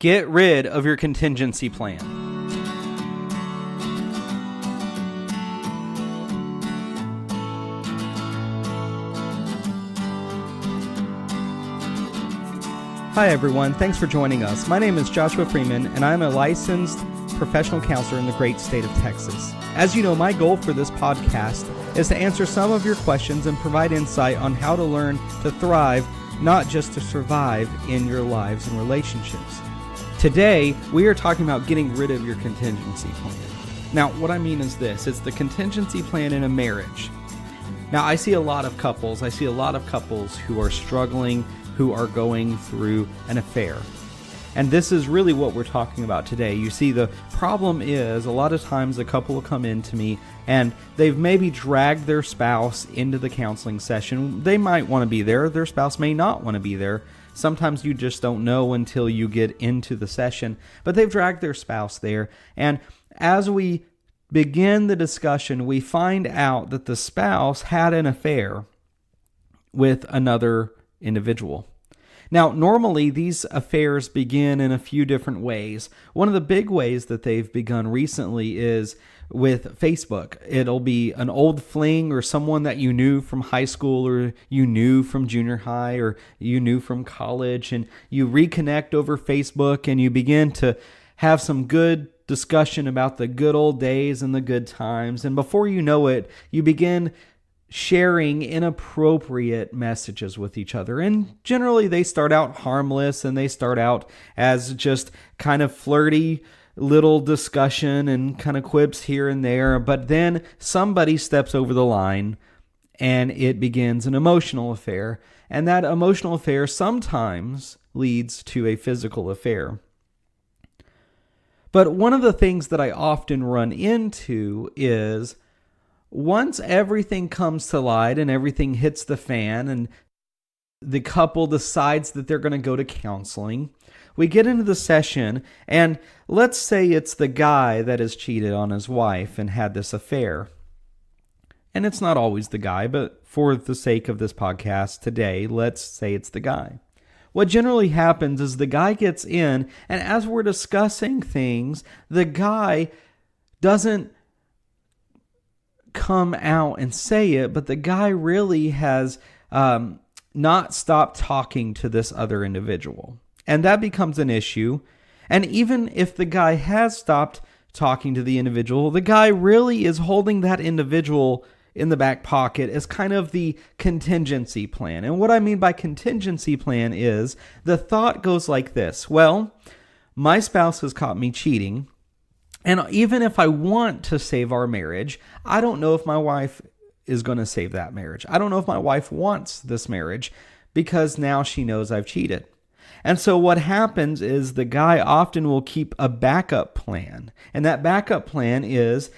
Get rid of your contingency plan. Hi everyone, thanks for joining us. My name is Joshua Freeman and I'm a licensed professional counselor in the great state of Texas. As you know, my goal for this podcast is to answer some of your questions and provide insight on how to learn to thrive, not just to survive in your lives and relationships. Today, we are talking about getting rid of your contingency plan. Now, what I mean is this, it's the contingency plan in a marriage. Now, I see a lot of couples who are struggling, who are going through an affair. And this is really what we're talking about today. You see, the problem is a lot of times a couple will come in to me and they've maybe dragged their spouse into the counseling session. They might want to be there. Their spouse may not want to be there. Sometimes you just don't know until you get into the session. But they've dragged their spouse there. And as we begin the discussion, we find out that the spouse had an affair with another individual. Now, normally these affairs begin in a few different ways. One of the big ways that they've begun recently is with Facebook. It'll be an old fling or someone that you knew from high school or you knew from junior high or you knew from college, and you reconnect over Facebook and you begin to have some good discussion about the good old days and the good times. And before you know it, you begin sharing inappropriate messages with each other. And generally they start out harmless and they start out as just kind of flirty little discussion and kind of quips here and there. But then somebody steps over the line and it begins an emotional affair. And that emotional affair sometimes leads to a physical affair. But one of the things that I often run into is once everything comes to light and everything hits the fan and the couple decides that they're going to go to counseling, we get into the session and let's say it's the guy that has cheated on his wife and had this affair. And it's not always the guy, but for the sake of this podcast today, let's say it's the guy. What generally happens is the guy gets in, and as we're discussing things, the guy doesn't come out and say it, but the guy really has not stopped talking to this other individual. And that becomes an issue. And even if the guy has stopped talking to the individual, the guy really is holding that individual in the back pocket as kind of the contingency plan. And what I mean by contingency plan is the thought goes like this. Well, my spouse has caught me cheating. And even if I want to save our marriage, I don't know if my wife is going to save that marriage. I don't know if my wife wants this marriage because now she knows I've cheated. And so what happens is the guy often will keep a backup plan. And that backup plan is,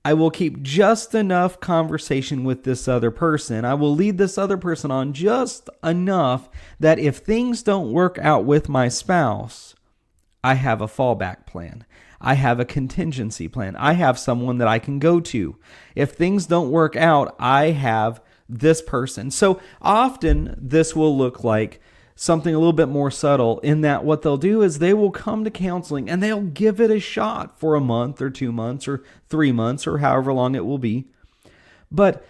I will keep just enough conversation with this other person. I will lead this other person on just enough that if things don't work out with my spouse, I have a fallback plan. I have a contingency plan. I have someone that I can go to. If things don't work out, I have this person. So often this will look like something a little bit more subtle in that what they'll do is they will come to counseling and they'll give it a shot for a month or 2 months or 3 months or however long it will be. But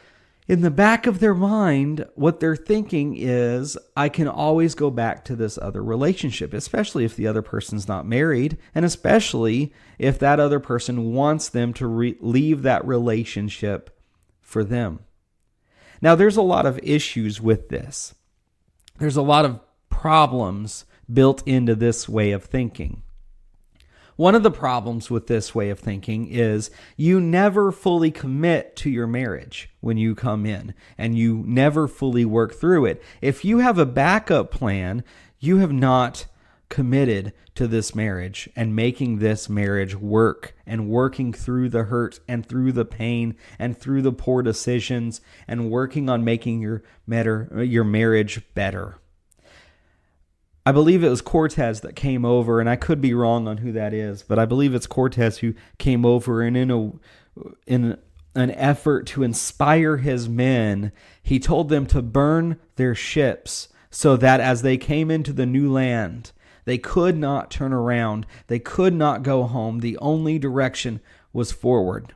in the back of their mind, what they're thinking is, I can always go back to this other relationship, especially if the other person's not married, and especially if that other person wants them to leave that relationship for them. Now, there's a lot of issues with this. There's a lot of problems built into this way of thinking. One of the problems with this way of thinking is you never fully commit to your marriage when you come in, and you never fully work through it. If you have a backup plan, you have not committed to this marriage and making this marriage work and working through the hurt and through the pain and through the poor decisions and working on making your marriage better. I believe it was Cortez that came over, and I could be wrong on who that is, but I believe it's Cortez who came over, and in an effort to inspire his men, he told them to burn their ships so that as they came into the new land, They could not turn around. They could not go home. The only direction was forward.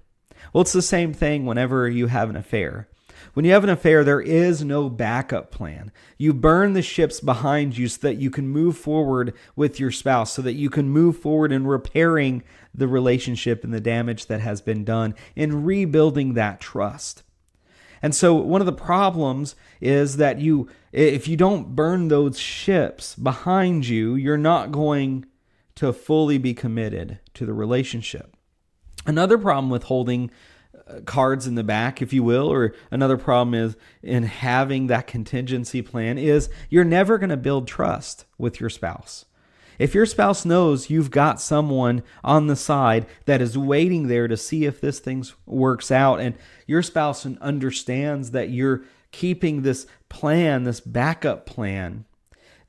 Well, it's the same thing whenever you have an affair. When you have an affair, there is no backup plan. You burn the ships behind you so that you can move forward with your spouse, so that you can move forward in repairing the relationship and the damage that has been done, in rebuilding that trust. And so one of the problems is that if you don't burn those ships behind you, you're not going to fully be committed to the relationship. Another problem with holding cards in the back, if you will, or another problem is in having that contingency plan, is you're never going to build trust with your spouse. If your spouse knows you've got someone on the side that is waiting there to see if this thing works out, and your spouse understands that you're keeping this plan, this backup plan,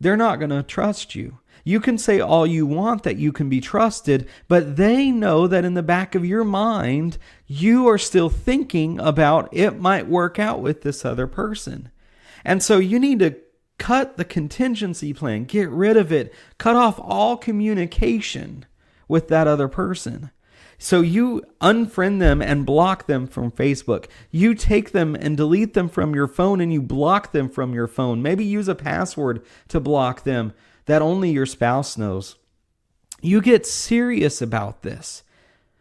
they're not going to trust you. You can say all you want that you can be trusted, but they know that in the back of your mind, you are still thinking about it might work out with this other person. And so you need to cut the contingency plan, get rid of it, cut off all communication with that other person. So you unfriend them and block them from Facebook. You take them and delete them from your phone, and you block them from your phone. Maybe use a password to block them that only your spouse knows. You get serious about this.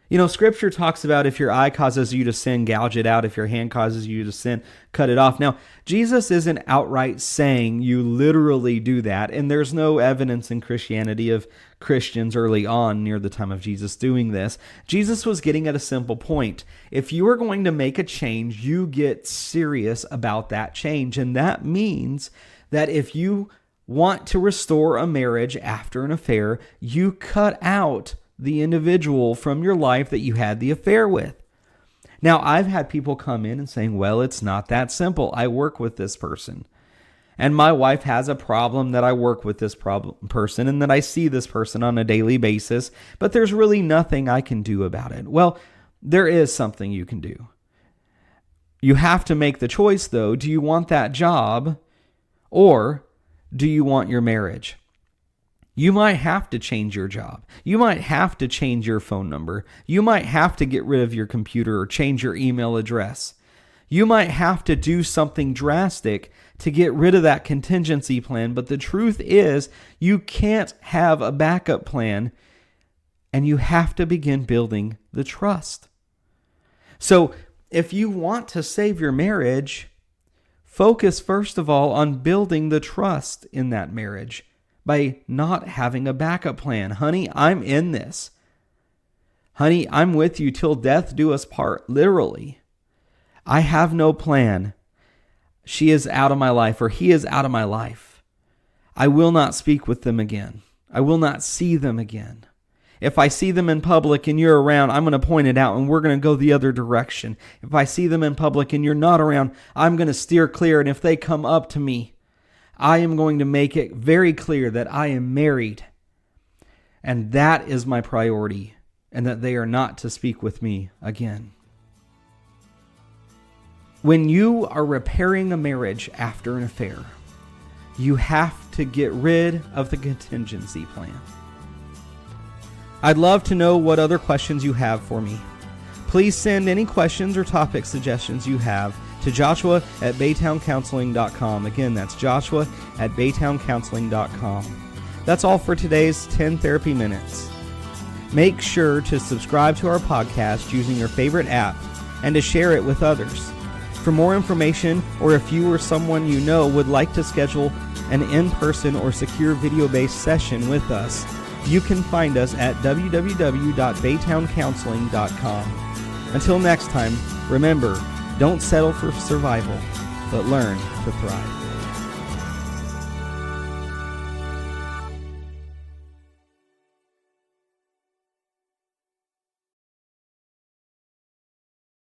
You know, Scripture talks about if your eye causes you to sin, gouge it out. If your hand causes you to sin, cut it off. Now, Jesus isn't outright saying you literally do that, and there's no evidence in Christianity of Christians early on near the time of Jesus doing this. Jesus was getting at a simple point. If you are going to make a change, you get serious about that change, and that means that if you want to restore a marriage after an affair, you cut out the individual from your life that you had the affair with. Now, I've had people come in and saying, well, it's not that simple. I work with this person, and my wife has a problem that I work with this person, and that I see this person on a daily basis, but there's really nothing I can do about it. Well, there is something you can do. You have to make the choice, though. Do you want that job, or do you want your marriage? You might have to change your job. You might have to change your phone number. You might have to get rid of your computer or change your email address. You might have to do something drastic to get rid of that contingency plan. But the truth is, you can't have a backup plan, and you have to begin building the trust. So if you want to save your marriage, focus first of all on building the trust in that marriage by not having a backup plan. Honey, I'm in this. Honey, I'm with you till death do us part, literally. I have no plan. She is out of my life, or he is out of my life. I will not speak with them again. I will not see them again. If I see them in public and you're around, I'm going to point it out and we're going to go the other direction. If I see them in public and you're not around, I'm going to steer clear. And if they come up to me, I am going to make it very clear that I am married, and that is my priority, and that they are not to speak with me again. When you are repairing a marriage after an affair, you have to get rid of the contingency plan. I'd love to know what other questions you have for me. Please send any questions or topic suggestions you have to joshua@baytowncounseling.com. Again, that's joshua@baytowncounseling.com. That's all for today's 10 Therapy Minutes. Make sure to subscribe to our podcast using your favorite app and to share it with others. For more information, or if you or someone you know would like to schedule an in-person or secure video-based session with us, you can find us at www.baytowncounseling.com. Until next time, remember, don't settle for survival, but learn to thrive.